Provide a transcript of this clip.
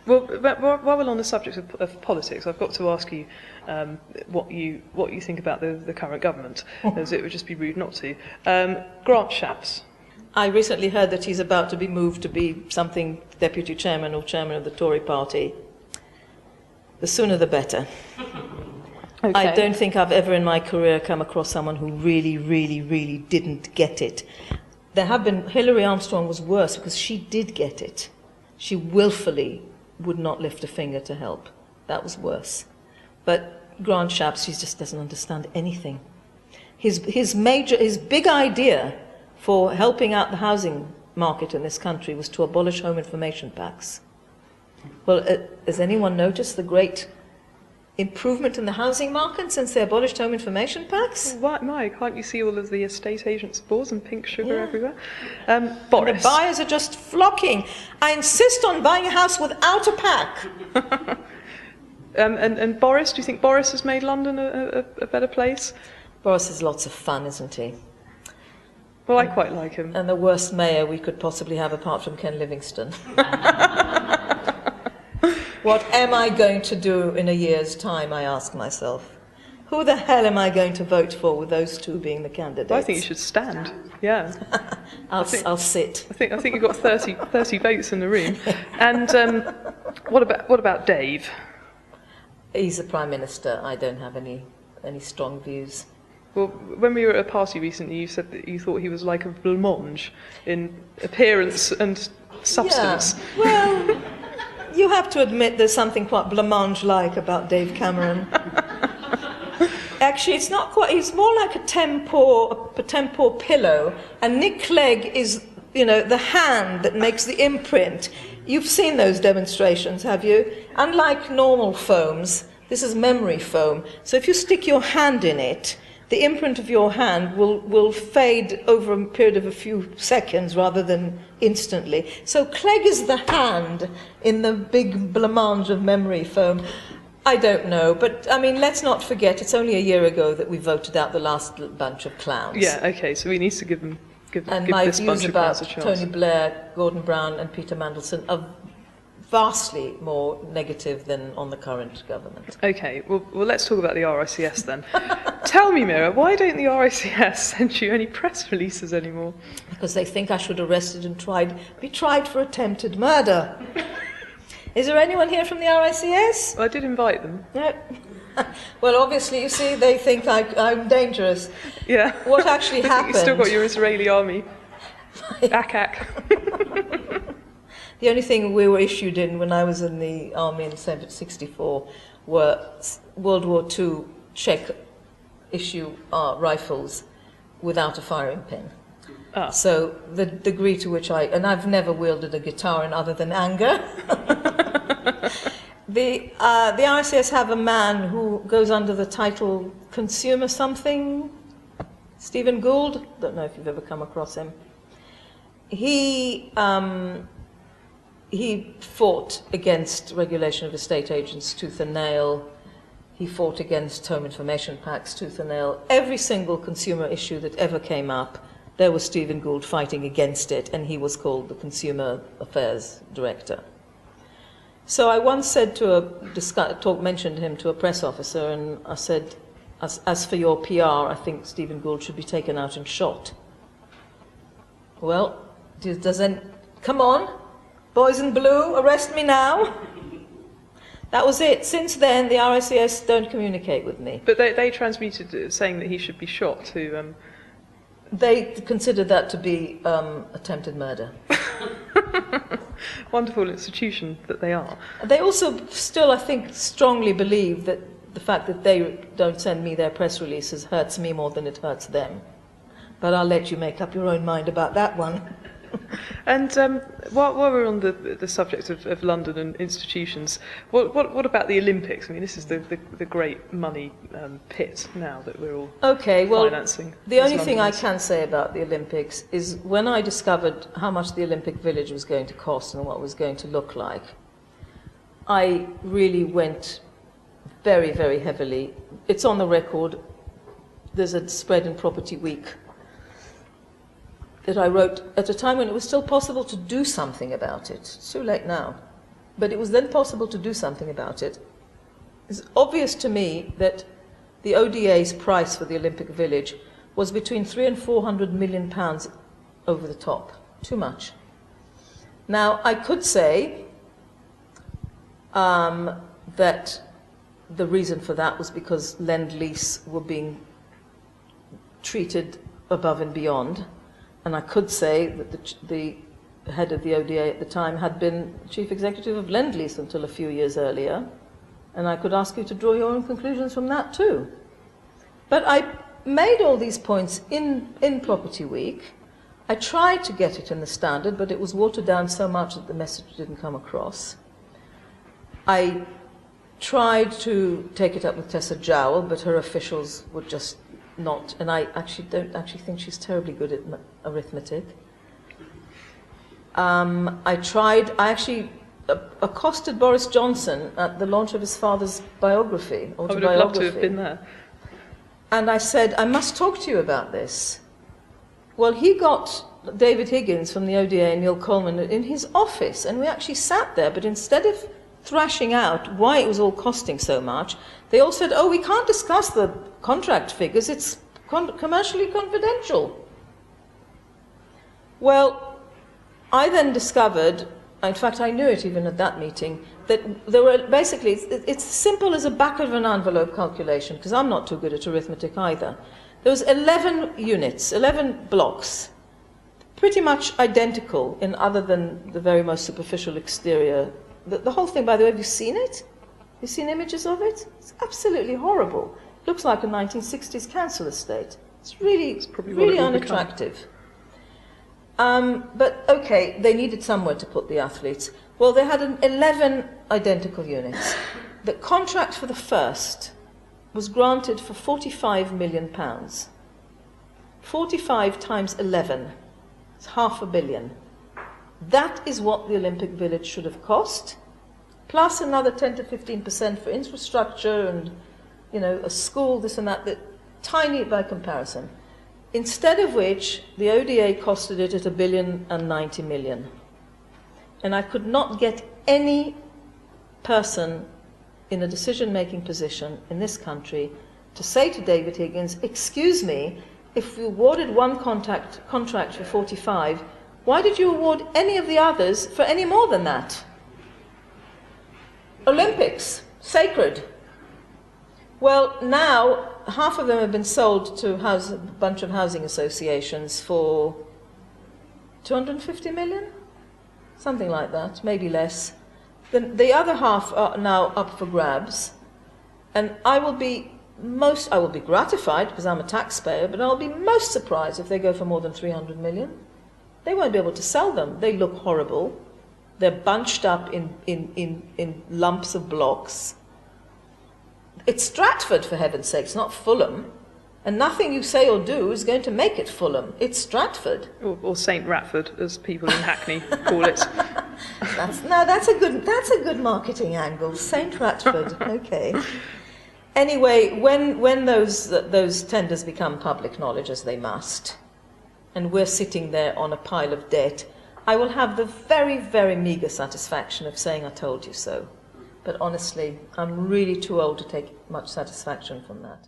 Well, but while we're on the subject of politics, I've got to ask you what you think about the current government, as it would just be rude not to. Grant Shapps. I recently heard that he's about to be moved to be something deputy chairman or chairman of the Tory party. The sooner the better. Okay. I don't think I've ever in my career come across someone who really, really, really didn't get it. Hillary Armstrong was worse because she did get it. She willfully would not lift a finger to help. That was worse. But Grant Shapps, he just doesn't understand anything. His big idea for helping out the housing market in this country was to abolish home information packs. Well, has anyone noticed the great improvement in the housing market since they abolished home information packs? Why can't you see all of the estate agents' boards and pink sugar everywhere? Boris. And the buyers are just flocking. I insist on buying a house without a pack. And Boris, do you think Boris has made London a better place? Boris is lots of fun, isn't he? Well, I quite like him. And the worst mayor we could possibly have apart from Ken Livingstone. What am I going to do in a year's time, I ask myself. Who the hell am I going to vote for with those two being the candidates? Well, I think you should stand, yeah. I'll sit. I think you've got 30 votes in the room. And what about Dave? He's the Prime Minister. I don't have any strong views. Well, when we were at a party recently, you said that you thought he was like a blancmange in appearance and substance. Yeah. Well, you have to admit there's something quite blancmange-like about Dave Cameron. Actually, it's not quite. He's more like a tempor pillow, and Nick Clegg is, the hand that makes the imprint. You've seen those demonstrations, have you? Unlike normal foams, this is memory foam. So if you stick your hand in it, the imprint of your hand will fade over a period of a few seconds rather than instantly. So Clegg is the hand in the big blancmange of memory foam. I don't know, but I mean, let's not forget, it's only a year ago that we voted out the last bunch of clowns. Yeah, okay, so we need to give my this bunch views of clowns about a chance. Tony Blair, Gordon Brown and Peter Mandelson are vastly more negative than on the current government. Okay, well let's talk about the RICS then. Tell me, Mira, why don't the RICS send you any press releases anymore? Because they think I should arrested and be tried for attempted murder. Is there anyone here from the RICS? Well, I did invite them. No. Well, obviously, you see, they think I'm dangerous. Yeah. What actually happened? You've still got your Israeli army. Ak. The only thing we were issued in when I was in the army in 1964 were World War II Czech issue rifles without a firing pin. Ah. So the degree to which and I've never wielded a guitar in other than anger. The RICS have a man who goes under the title Consumer something, Stephen Gould. Don't know if you've ever come across him. He fought against regulation of estate agents tooth and nail. He fought against home information packs tooth and nail. Every single consumer issue that ever came up, there was Stephen Gould fighting against it, and he was called the Consumer Affairs Director. So I once said mentioned him to a press officer, and I said, as for your PR, I think Stephen Gould should be taken out and shot. Well, come on, boys in blue, arrest me now. That was it. Since then, the RICS don't communicate with me. But they transmuted saying that he should be shot to... They considered that to be attempted murder. Wonderful institution that they are. They also still, I think, strongly believe that the fact that they don't send me their press releases hurts me more than it hurts them. But I'll let you make up your own mind about that one. And while we're on the subject of London and institutions, what about the Olympics? I mean, this is the great money pit now that we're all financing. The only thing I can say about the Olympics is when I discovered how much the Olympic Village was going to cost and what it was going to look like, I really went very, very heavily. It's on the record. There's a spread in Property Week that I wrote at a time when it was still possible to do something about it. It's too late now. but it was then possible to do something about it. It's obvious to me that the ODA's price for the Olympic Village was between 300 and 400 million pounds over the top. Too much. Now, I could say that the reason for that was because Lend-Lease were being treated above and beyond, and I could say that the head of the ODA at the time had been chief executive of Lend-Lease until a few years earlier, and I could ask you to draw your own conclusions from that too. But I made all these points in Property Week. I tried to get it in the Standard, but it was watered down so much that the message didn't come across. I tried to take it up with Tessa Jowell, but her officials would just not, and I don't think she's terribly good at arithmetic. I actually accosted Boris Johnson at the launch of his father's biography, autobiography. I would have loved to have been there. And I said, I must talk to you about this. Well, he got David Higgins from the ODA and Neil Coleman in his office, and we actually sat there, but instead of thrashing out why it was all costing so much, they all said, oh, we can't discuss the contract figures, it's commercially confidential. Well, I then discovered, in fact I knew it even at that meeting, that there were basically, it's simple as a back of an envelope calculation, because I'm not too good at arithmetic either. There was 11 units, 11 blocks, pretty much identical in other than the very most superficial exterior. The whole thing, by the way, have you seen it? Have you seen images of it? It's absolutely horrible. It looks like a 1960s council estate. It's really unattractive. But okay, they needed somewhere to put the athletes. Well, they had 11 identical units. The contract for the first was granted for £45 million. 45 times 11 is £500 million. That is what the Olympic Village should have cost, plus another 10 to 15% for infrastructure and, you know, a school, this and that, tiny by comparison. Instead of which, the ODA costed it at £1.09 billion. And I could not get any person in a decision-making position in this country to say to David Higgins, excuse me, if we awarded one contract for 45, why did you award any of the others for any more than that? Olympics, sacred. Well, now half of them have been sold to a bunch of housing associations for 250 million? Something like that, maybe less. The other half are now up for grabs, and I will be gratified because I'm a taxpayer, but I'll be most surprised if they go for more than 300 million. They won't be able to sell them. They look horrible. They're bunched up in lumps of blocks. It's Stratford, for heaven's sakes, not Fulham. And nothing you say or do is going to make it Fulham. It's Stratford. Or St. Ratford, as people in Hackney call it. That's a good marketing angle. St. Ratford, okay. Anyway, when those tenders become public knowledge, as they must, and we're sitting there on a pile of debt, I will have the very, very meagre satisfaction of saying I told you so. But honestly, I'm really too old to take much satisfaction from that.